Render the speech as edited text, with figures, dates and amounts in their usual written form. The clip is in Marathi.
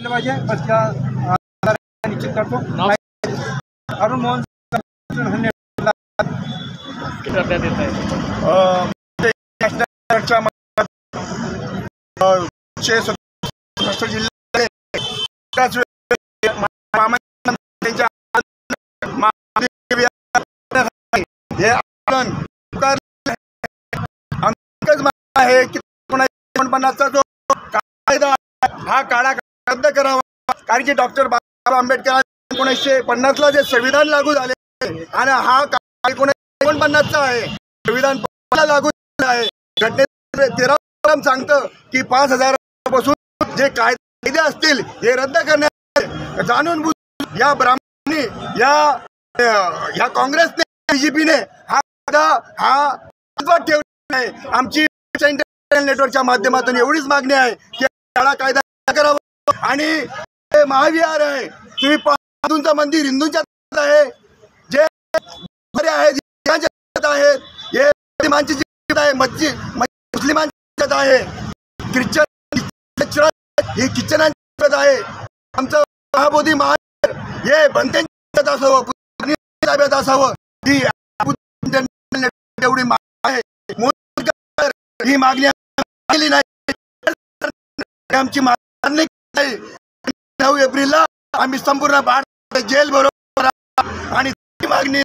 केलं पाहिजे बस या निश्चित करतो। अरुण मोहन करण्यात येत आहे। आहे की जो कायदा हा काळा रद्द करावा, कारण की डॉक्टर बाबासाहेब आंबेडकर 1950ला जे संविधान लागू झाले आणि हा 1949चा आहे, संविधान लागू आहे। घटनेत 13 कलम सांगतं की 5000 पासून जे कायदे असतील हे रद्द करण्यात जाणून बुजून या ब्राह्मणांनी या काँग्रेसने बीजेपीने हा ठेवला आहे। आमची नेटवर्कच्या माध्यमातून एवढीच मागणी आहे की काळा कायदा करावा आणि महाविहार आहे, तुम्ही तुमचं मंदिर हिंदूंच्या आहे, जे आहेत हे मुस्लिमांची आहे, मुस्लिमांच्या आहे, ख्रिश्चन ही ख्रिश्चनांची आहे। आमचं महाबोधी महाविहार हे बनतेंच्यात असावं, ताब्यात असावं, ही एवढी मागणी आहे। ही मागणी केली नाही, आमची मागणी 9 एप्रिलला आम्ही संपूर्ण भारत जेल बरोबर आणि मागणी